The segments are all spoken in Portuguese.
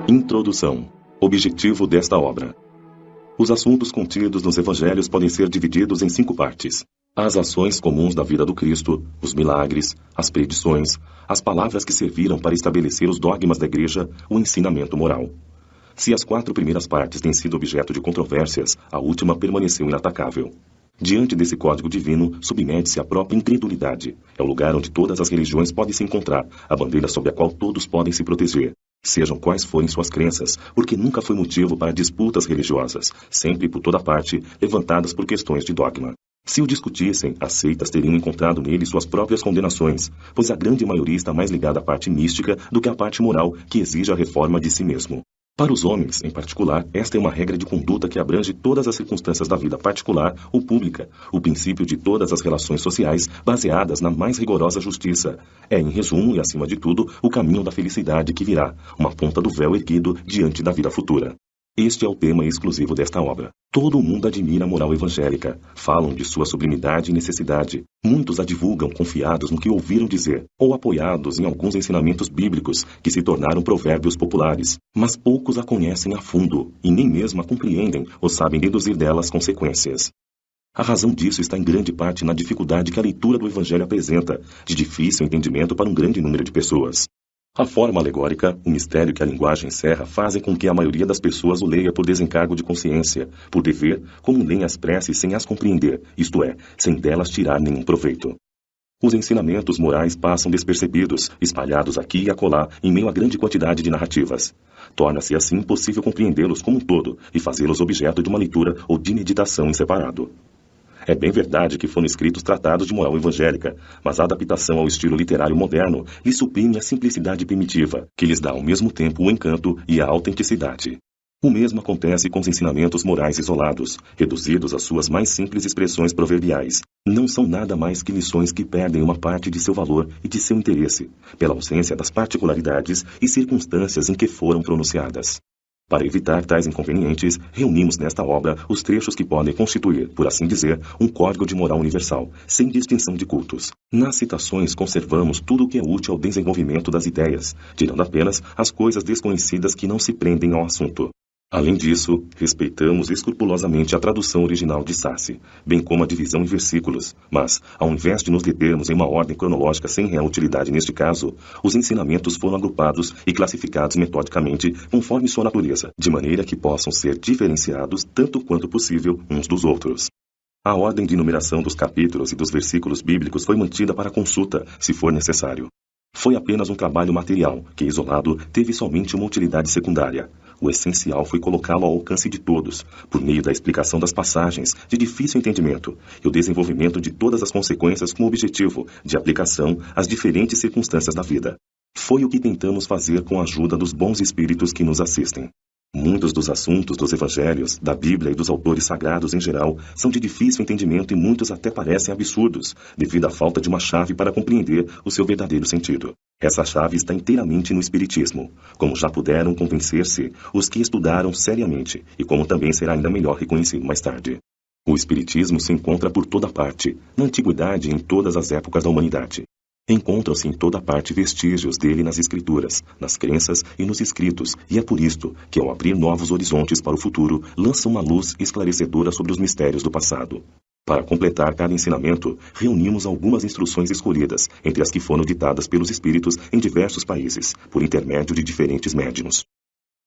Introdução. Objetivo desta obra. Os assuntos contidos nos evangelhos podem ser divididos em 5 partes. As ações comuns da vida do Cristo, os milagres, as predições, as palavras que serviram para estabelecer os dogmas da igreja, o ensinamento moral. Se as 4 primeiras partes têm sido objeto de controvérsias, a última permaneceu inatacável. Diante desse código divino, submete-se à própria incredulidade. É o lugar onde todas as religiões podem se encontrar, a bandeira sob a qual todos podem se proteger. Sejam quais forem suas crenças, porque nunca foi motivo para disputas religiosas, sempre e por toda parte, levantadas por questões de dogma. Se o discutissem, as seitas teriam encontrado nele suas próprias condenações, pois a grande maioria está mais ligada à parte mística do que à parte moral, que exige a reforma de si mesmo. Para os homens, em particular, esta é uma regra de conduta que abrange todas as circunstâncias da vida particular ou pública, o princípio de todas as relações sociais baseadas na mais rigorosa justiça. É, em resumo e acima de tudo, o caminho da felicidade que virá, uma ponta do véu erguido diante da vida futura. Este é o tema exclusivo desta obra. Todo o mundo admira a moral evangélica. Falam de sua sublimidade e necessidade. Muitos a divulgam confiados no que ouviram dizer, ou apoiados em alguns ensinamentos bíblicos que se tornaram provérbios populares. Mas poucos a conhecem a fundo, e nem mesmo a compreendem ou sabem deduzir delas consequências. A razão disso está em grande parte na dificuldade que a leitura do Evangelho apresenta, de difícil entendimento para um grande número de pessoas. A forma alegórica, o mistério que a linguagem encerra fazem com que a maioria das pessoas o leia por desencargo de consciência, por dever, como leem as preces sem as compreender, isto é, sem delas tirar nenhum proveito. Os ensinamentos morais passam despercebidos, espalhados aqui e acolá, em meio a grande quantidade de narrativas. Torna-se assim impossível compreendê-los como um todo e fazê-los objeto de uma leitura ou de meditação em separado. É bem verdade que foram escritos tratados de moral evangélica, mas a adaptação ao estilo literário moderno lhes suprime a simplicidade primitiva, que lhes dá ao mesmo tempo o encanto e a autenticidade. O mesmo acontece com os ensinamentos morais isolados, reduzidos às suas mais simples expressões proverbiais. Não são nada mais que lições que perdem uma parte de seu valor e de seu interesse, pela ausência das particularidades e circunstâncias em que foram pronunciadas. Para evitar tais inconvenientes, reunimos nesta obra os trechos que podem constituir, por assim dizer, um código de moral universal, sem distinção de cultos. Nas citações conservamos tudo o que é útil ao desenvolvimento das ideias, tirando apenas as coisas desconhecidas que não se prendem ao assunto. Além disso, respeitamos escrupulosamente a tradução original de Sassi, bem como a divisão em versículos, mas, ao invés de nos determos em uma ordem cronológica sem real utilidade neste caso, os ensinamentos foram agrupados e classificados metodicamente conforme sua natureza, de maneira que possam ser diferenciados tanto quanto possível uns dos outros. A ordem de numeração dos capítulos e dos versículos bíblicos foi mantida para consulta, se for necessário. Foi apenas um trabalho material, que, isolado, teve somente uma utilidade secundária. O essencial foi colocá-lo ao alcance de todos, por meio da explicação das passagens, de difícil entendimento, e o desenvolvimento de todas as consequências com o objetivo de aplicação às diferentes circunstâncias da vida. Foi o que tentamos fazer com a ajuda dos bons espíritos que nos assistem. Muitos dos assuntos dos evangelhos, da Bíblia e dos autores sagrados em geral são de difícil entendimento e muitos até parecem absurdos, devido à falta de uma chave para compreender o seu verdadeiro sentido. Essa chave está inteiramente no Espiritismo, como já puderam convencer-se os que estudaram seriamente, e como também será ainda melhor reconhecido mais tarde. O Espiritismo se encontra por toda parte, na antiguidade e em todas as épocas da humanidade. Encontram-se em toda parte vestígios dele nas escrituras, nas crenças e nos escritos, e é por isto que, ao abrir novos horizontes para o futuro, lança uma luz esclarecedora sobre os mistérios do passado. Para completar cada ensinamento, reunimos algumas instruções escolhidas, entre as que foram ditadas pelos espíritos em diversos países, por intermédio de diferentes médiuns.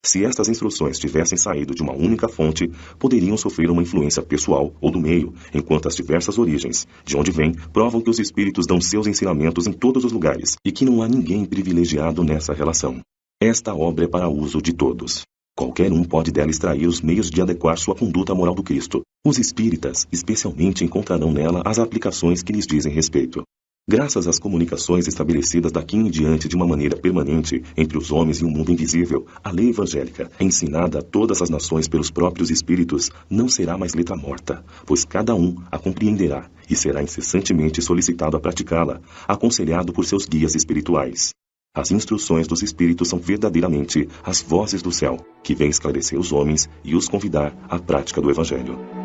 Se estas instruções tivessem saído de uma única fonte, poderiam sofrer uma influência pessoal ou do meio, enquanto as diversas origens, de onde vêm, provam que os espíritos dão seus ensinamentos em todos os lugares e que não há ninguém privilegiado nessa relação. Esta obra é para uso de todos. Qualquer um pode dela extrair os meios de adequar sua conduta à moral do Cristo. Os espíritas, especialmente, encontrarão nela as aplicações que lhes dizem respeito. Graças às comunicações estabelecidas daqui em diante de uma maneira permanente entre os homens e o mundo invisível, a lei evangélica, ensinada a todas as nações pelos próprios espíritos, não será mais letra morta, pois cada um a compreenderá e será incessantemente solicitado a praticá-la, aconselhado por seus guias espirituais. As instruções dos espíritos são verdadeiramente as vozes do céu, que vêm esclarecer os homens e os convidar à prática do Evangelho.